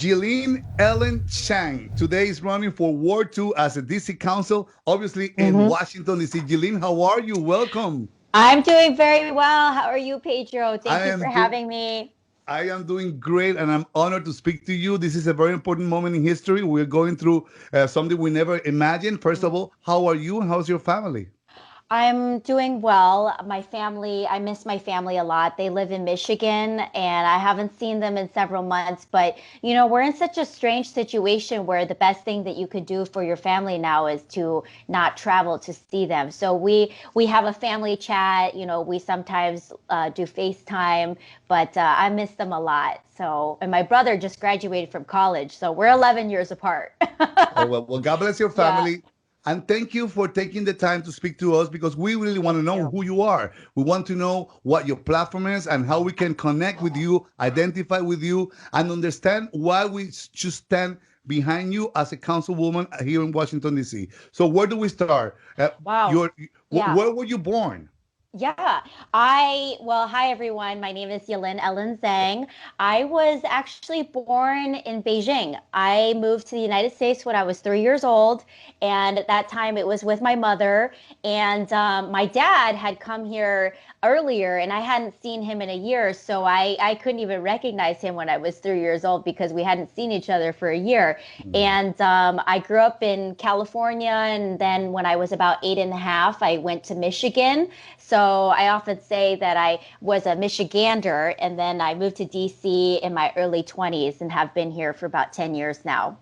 Yilin Ellen Zhang today is running for Ward 2 as a DC Council, obviously in hmm Washington, D.C. Yilin, how are you? Welcome. I'm doing very well. How are you, Pedro? I Thank you for am do having me. I am doing great, and I'm honored to speak to you. This is a very important moment in history. We're going through something we never imagined. First of all, how are you and how's your family? I'm doing well. My family, I miss my family a lot. They live in Michigan and I haven't seen them in several months. But, we're in such a strange situation where the best thing that you could do for your family now is to not travel to see them. So we have a family chat. We sometimes do FaceTime, but I miss them a lot. So, and my brother just graduated from college. So we're 11 years apart. Oh, well, God bless your Yeah. family. And thank you for taking the time to speak to us because we really want Thank to know you. who you are. We want to know what your platform is and how we can connect with you, identify with you, and understand why we should stand behind you as a councilwoman here in Washington, D.C. So, where do we start? Wow. Yeah. Where were you born? Yeah, well, hi everyone. My name is Yilin Ellen Zhang. I was actually born in Beijing. I moved to the United States when I was 3 years old. And at that time it was with my mother. And my dad had come here earlier and I hadn't seen him in a year. So I couldn't even recognize him when I was 3 years old because we hadn't seen each other for a year. Mm. And I grew up in California. And then when I was about 8 and a half, I went to Michigan. So I often say that I was a Michigander and then I moved to DC in my early 20s and have been here for about 10 years now.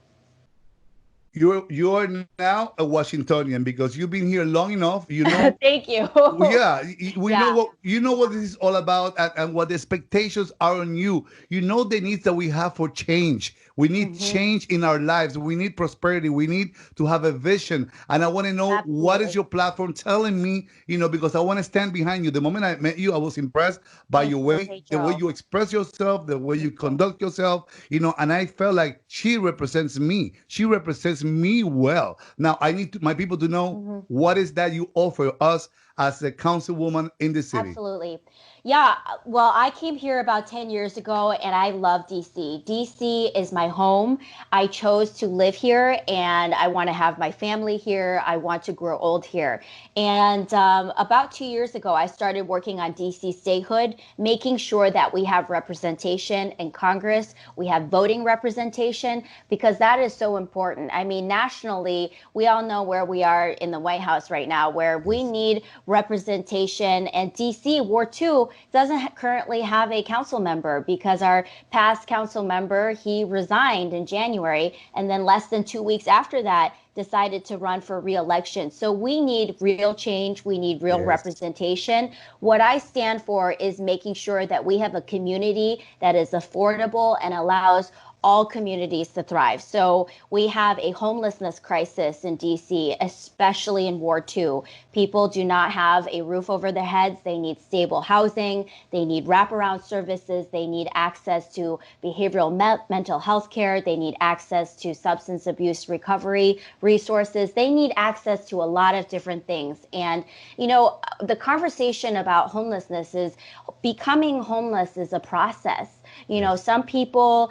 You're now a Washingtonian because you've been here long enough. Thank you. Yeah, we know Yeah. what this is all about, and what the expectations are on you. You know the needs that we have for change. We need hmm change in our lives. We need prosperity. We need to have a vision. And I want to know what is Absolutely. your platform telling me. Because I want to stand behind you. The moment I met you, I was impressed by Thank your you, way, the way Pedro. you express yourself, the way you Thank you. conduct yourself. And I felt like she represents me. She represents me well. Now I need my people to know Mhm. what is that you offer us as a councilwoman in the city. Absolutely. Yeah, well, I came here about 10 years ago and I love DC. DC is my home. I chose to live here and I want to have my family here. I want to grow old here. And about 2 years ago, I started working on DC Statehood, making sure that we have representation in Congress, we have voting representation, because that is so important. I mean, nationally, we all know where we are in the White House right now, where we Yes. need representation. And DC, Ward 2, doesn't currently have a council member because our past council member, he resigned in January. And then less than 2 weeks after that, decided to run for reelection. So we need real change. We need real Yes. representation. What I stand for is making sure that we have a community that is affordable and allows all communities to thrive. So we have a homelessness crisis in DC, especially in Ward 2. People do not have a roof over their heads. They need stable housing. They need wraparound services. They need access to behavioral mental health care. They need access to substance abuse recovery resources. They need access to a lot of different things. And, the conversation about homelessness is becoming homeless is a process. Yes. Some people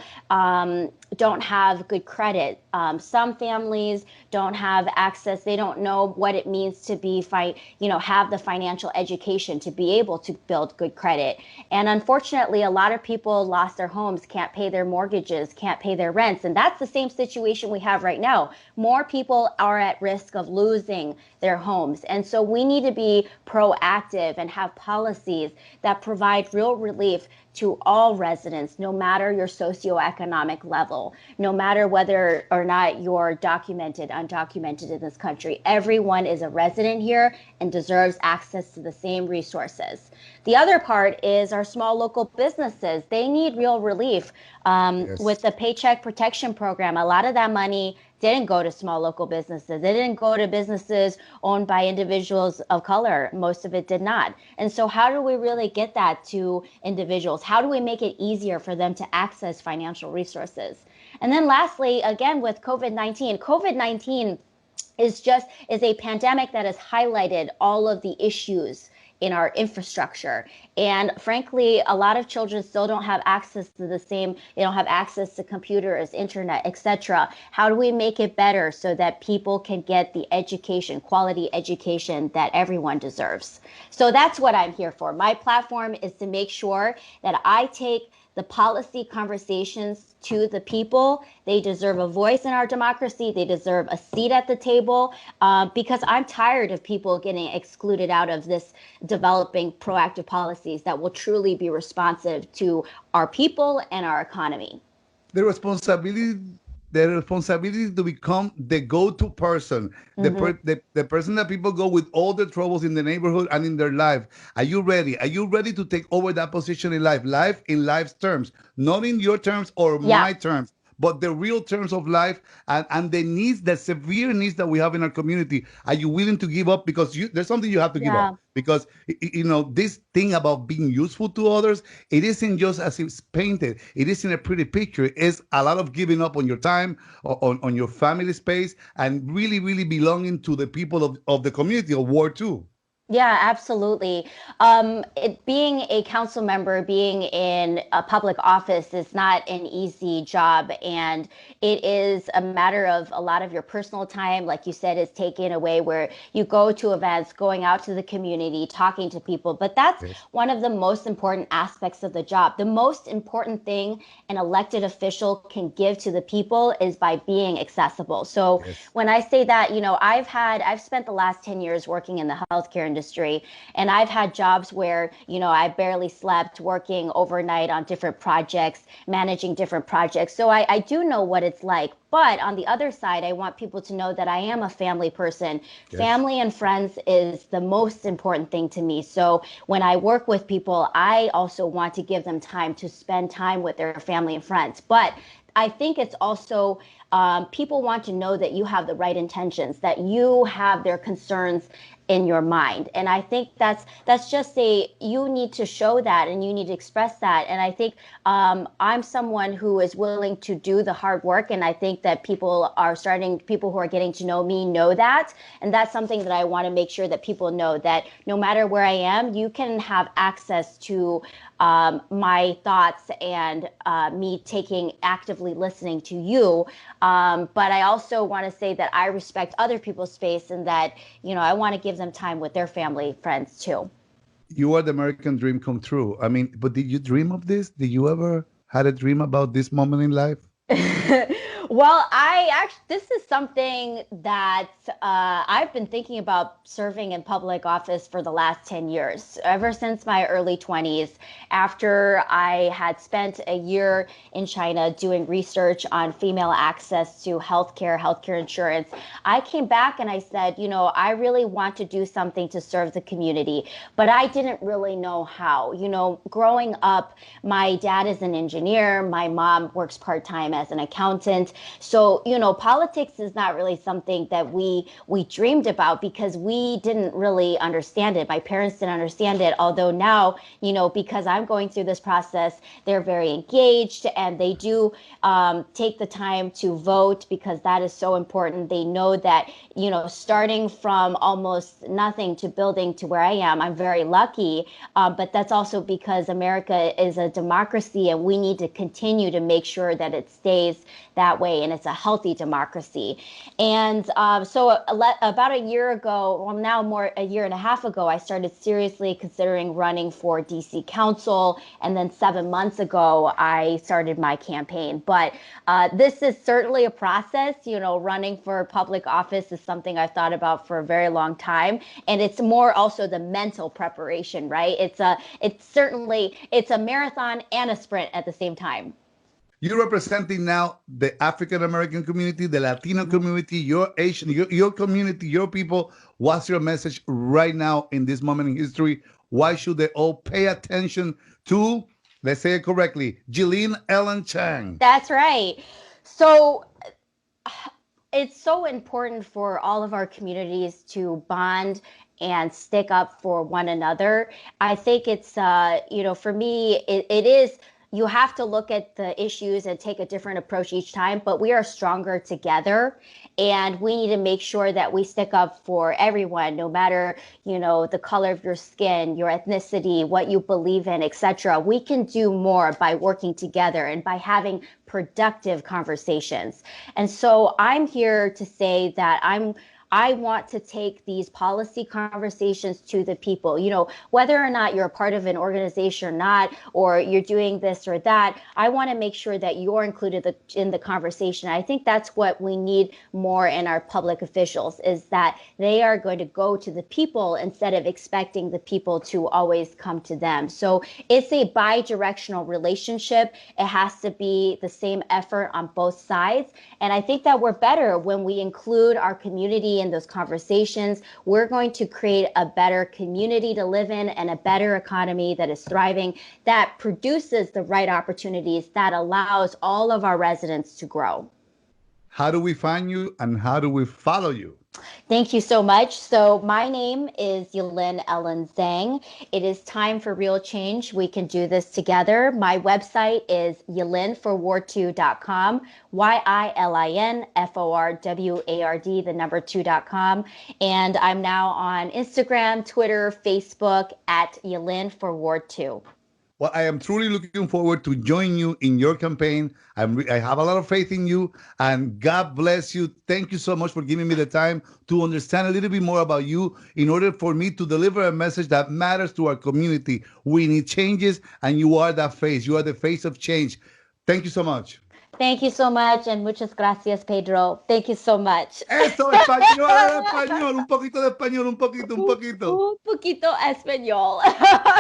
don't have good credit. Some families don't have access. They don't know what it means to have the financial education to be able to build good credit. And unfortunately, a lot of people lost their homes, can't pay their mortgages, can't pay their rents. And that's the same situation we have right now. More people are at risk of losing their homes. And so we need to be proactive and have policies that provide real relief to all residents, no matter your socioeconomic level, no matter whether or not you're documented, undocumented in this country. Everyone is a resident here and deserves access to the same resources. The other part is our small local businesses. They need real relief. With Yes. the Paycheck Protection Program, a lot of that money didn't go to small local businesses. They didn't go to businesses owned by individuals of color. Most of it did not. And so how do we really get that to individuals? How do we make it easier for them to access financial resources? And then lastly, again, with COVID-19 is a pandemic that has highlighted all of the issues in our infrastructure. And frankly, a lot of children still don't have access to they don't have access to computers, internet, etc. How do we make it better so that people can get the education, quality education that everyone deserves? So that's what I'm here for. My platform is to make sure that I take the policy conversations to the people. They deserve a voice in our democracy. They deserve a seat at the table, because I'm tired of people getting excluded out of this developing proactive policies that will truly be responsive to our people and our economy. the responsibility the responsibility to become the go-to person, Mm-hmm. the person that people go with all the troubles in the neighborhood and in their life. Are you ready? Are you ready to take over that position in life in life's terms, not in your terms or Yeah. my terms, but the real terms of life, and the needs, the severe needs that we have in our community? Are you willing to give up? Because there's something you have to give up. Yeah. Because this thing about being useful to others, it isn't just as it's painted. It isn't a pretty picture. It's a lot of giving up on your time, on your family space, and really, really belonging to the people of the community of War Two. Yeah, absolutely. Being a council member, being in a public office is not an easy job. And it is a matter of a lot of your personal time, like you said, is taken away where you go to events, going out to the community, talking to people. But that's Yes. one of the most important aspects of the job. The most important thing an elected official can give to the people is by being accessible. So Yes. when I say that, I've spent the last 10 years working in the healthcare industry, and I've had jobs where, I barely slept, working overnight on different projects, managing different projects. So I do know what it's like. But on the other side, I want people to know that I am a family person. Yes. Family and friends is the most important thing to me. So when I work with people, I also want to give them time to spend time with their family and friends. But I think it's also, people want to know that you have the right intentions, that you have their concerns in your mind. And I think that's just you need to show that and you need to express that. And I think, I'm someone who is willing to do the hard work. And I think that people who are getting to know me know that. And that's something that I want to make sure that people know, that no matter where I am, you can have access to, my thoughts and, me actively listening to you. But I also want to say that I respect other people's space, and that, I want to give them time with their family, friends too. You are the American dream come true. I mean, but did you dream of this? Did you ever had a dream about this moment in life? Well, this is something that, I've been thinking about serving in public office for the last 10 years, ever since my early 20s, after I had spent a year in China doing research on female access to healthcare insurance. I came back and I said, I really want to do something to serve the community, but I didn't really know how. Growing up, my dad is an engineer, my mom works part-time as an accountant. So, politics is not really something that we dreamed about, because we didn't really understand it. My parents didn't understand it. Although now, because I'm going through this process, they're very engaged, and they do, take the time to vote, because that is so important. They know that, starting from almost nothing to building to where I am, I'm very lucky. But that's also because America is a democracy, and we need to continue to make sure that it stays that way, and it's a healthy democracy. And, about a year ago, well, now more a year and a half ago, I started seriously considering running for DC Council, and then 7 months ago, I started my campaign. But, this is certainly a process. Running for public office is something I've thought about for a very long time, and it's more also the mental preparation, right? It's a marathon and a sprint at the same time. You're representing now the African American community, the Latino community, your Asian, your community, your people. What's your message right now in this moment in history? Why should they all pay attention to, let's say it correctly, Jilin Ellen Chang? That's right. So it's so important for all of our communities to bond and stick up for one another. I think it's, for me, it is you have to look at the issues and take a different approach each time, but we are stronger together. And we need to make sure that we stick up for everyone, no matter, the color of your skin, your ethnicity, what you believe in, etc. We can do more by working together and by having productive conversations. And so I'm here to say that I want to take these policy conversations to the people. Whether or not you're a part of an organization or not, or you're doing this or that, I want to make sure that you're included in the conversation. I think that's what we need more in our public officials, is that they are going to go to the people instead of expecting the people to always come to them. So it's a bi-directional relationship. It has to be the same effort on both sides. And I think that we're better when we include our community in those conversations. We're going to create a better community to live in and a better economy that is thriving, that produces the right opportunities, that allows all of our residents to grow. How do we find you and how do we follow you? Thank you so much. So my name is Yilin Ellen Zhang. It is time for real change. We can do this together. My website is yilinforward2.com, YILINFORWARD, the number 2.com. And I'm now on Instagram, Twitter, Facebook at YilinForward2. Well, I am truly looking forward to join you in your campaign. I have a lot of faith in you, and God bless you. Thank you so much for giving me the time to understand a little bit more about you in order for me to deliver a message that matters to our community. We need changes, and you are that face. You are the face of change. Thank you so much. Thank you so much, and muchas gracias, Pedro. Thank you so much. Eso, español, español, un poquito de español, un poquito, un poquito. Un poquito español.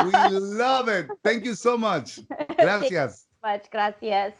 We love it. Thank you so much. Gracias. Thank you so much. Gracias.